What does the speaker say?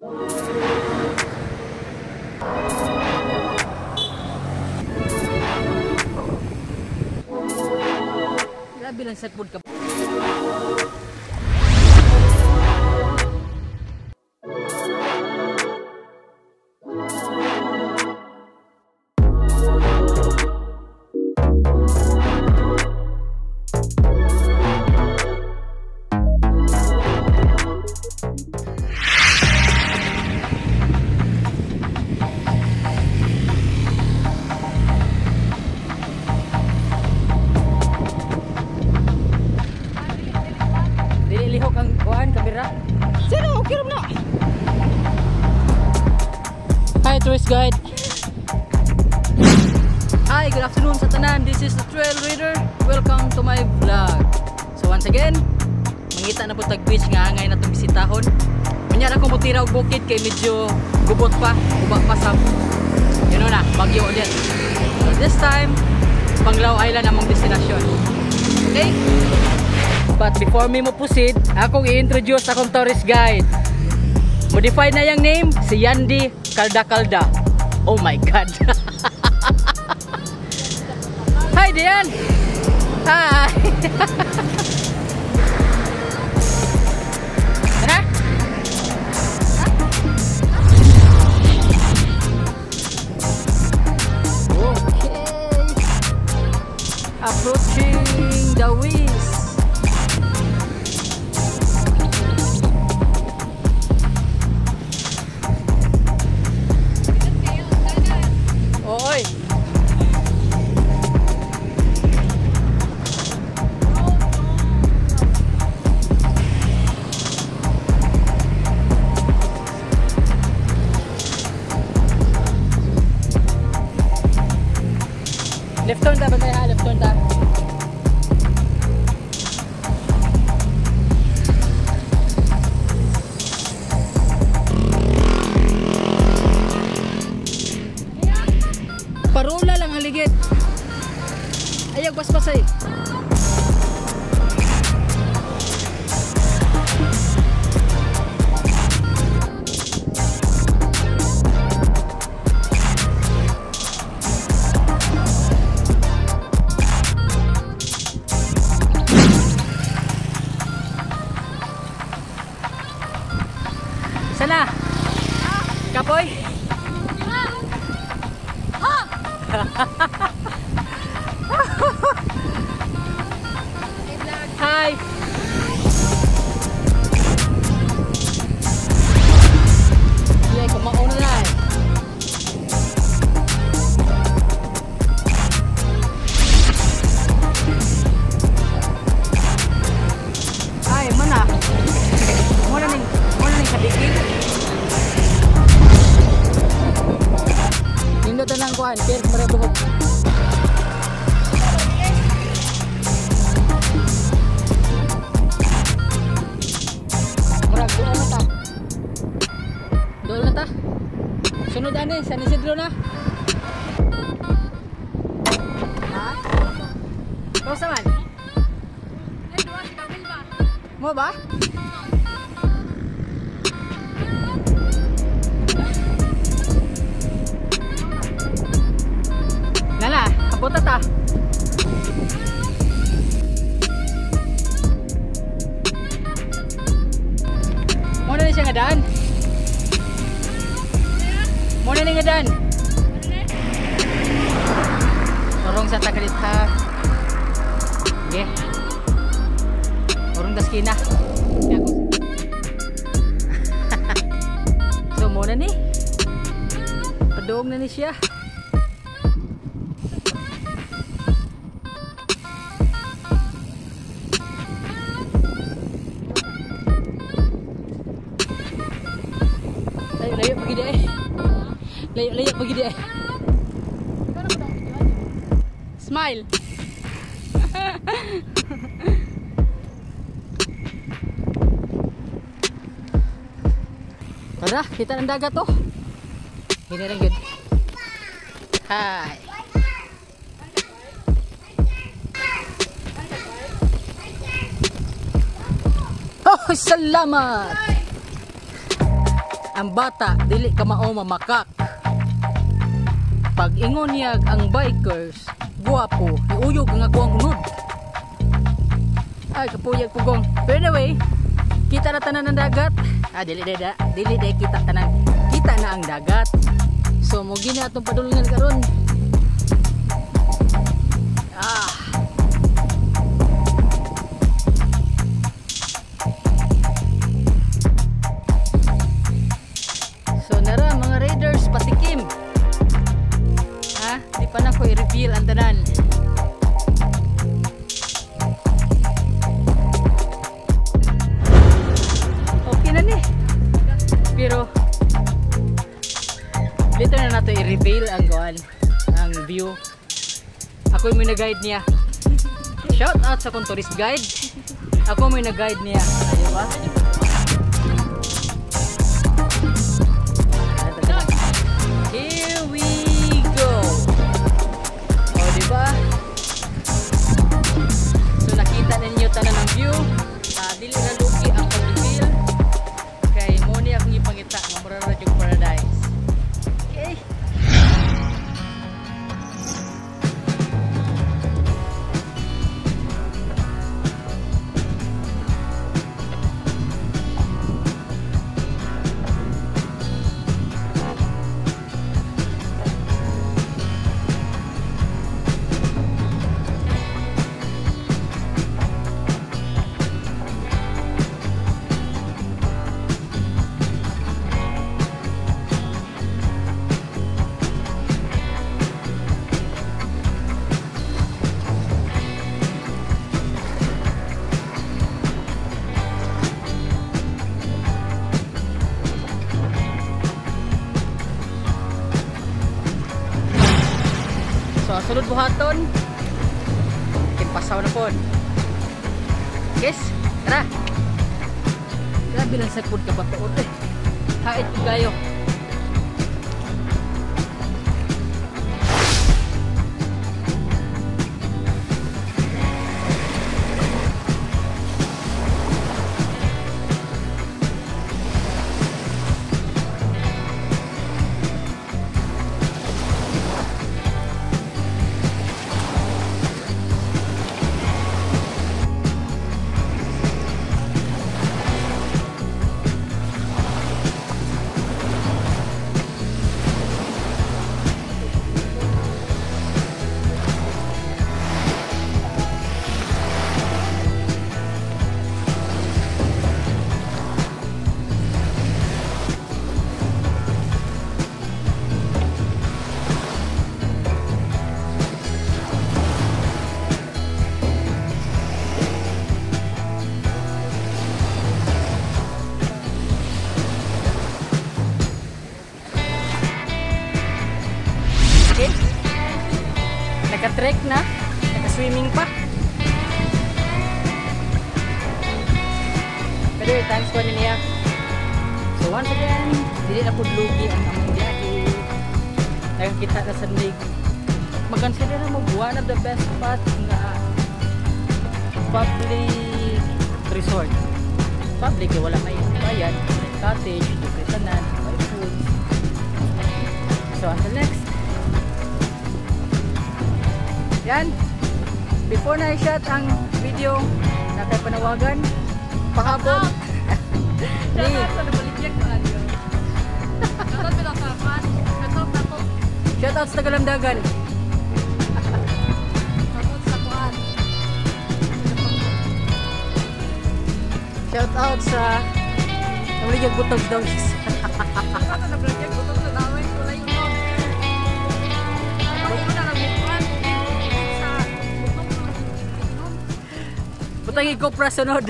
Grabe lang sa food ka. Lihok ang kuhaan, kamera. Sino? Okay rin na. Hi, tourist guide. Hi, good afternoon sa tanan. This is the Trail Reader. Welcome to my vlog. So once again, mangita na po tag-beach nga ngay na itong bisitahon. Kunya na kung mutira og bukid kay medyo gubot pa, ubak pa sa bagyo ulit. So this time, Panglao Island among destination. Okay? But before me mo proceed, akong i-introduce akong tourist guide. Modified na yung name, si Yandi Kalda Kalda. Oh my God. Hi Dian. Hi. Tara. Okay. Approaching the Wiz. Left turn ta, bagay ha, left turn ta. Parola lang haligid. Ayag basbasay. Sana? Kapoy? Hi! Yay, kumaon na na eh. Ay, mana? Muna ning kadikit. Nindot na lang kuhan, kaya marabukog. Murag, doon na ta. Doon na ta. Sunod ani, San Isidro na. Ha? Kau saman? Mo ba? Nala, abot ta. Mo na siya nga daan. Mo na nga daan. Orong sa takalit ha. Okay. Orong daskina. So mo na ni. Padong na ni siya. Layo pergi dia. Layo pergi dia. Smile. Tara, kita ng dagat to. Gini lang yun. Hi. Oh, salamat. ang bata dili ka mao mamakak. Pag ingon niya ang bikers, guwapo, iuyog ang ako ang unod. Ay, kapuyag pugong. But anyway, kita na tanan ng dagat. Dili kita tanan. Kita na ang dagat. So, mo gina atong padulungan karon. So, nara mga raiders, patikim. Di pa na ko i-reveal ang tanan. Okay na ni. Pero dito na nato i-reveal ang view. Ako yung may na-guide niya. Shout out sa kong tourist guide. Ako may na-guide niya. Diba? Here we go. Diba? So nakita ninyo tanan ng view. Dili na lugi ang pag-reveal. Kay mo ni akong ipangita ng Murara yung paradise. Okay. So, sunod buhaton. Kimpasaw na po. Guys, tara. Grabe lang sa food ka ba ito? Hait ko kayo. Naka-trek na, naka-swimming pa. Pero thanks po niya. So once again, dili na po lugi ang among biyahe. Nakakita na sa lig. Mag-consider mo one of the best spot nga public resort. Public, wala may bayad, cottage, libre tanan, may food. So until next. Yan. Before na i-shot ang video na kay panawagan, pahabol. Shout out sa Tagalamdagan. Shout out sa Namaligyan Butog daw. Butang iko prasunod.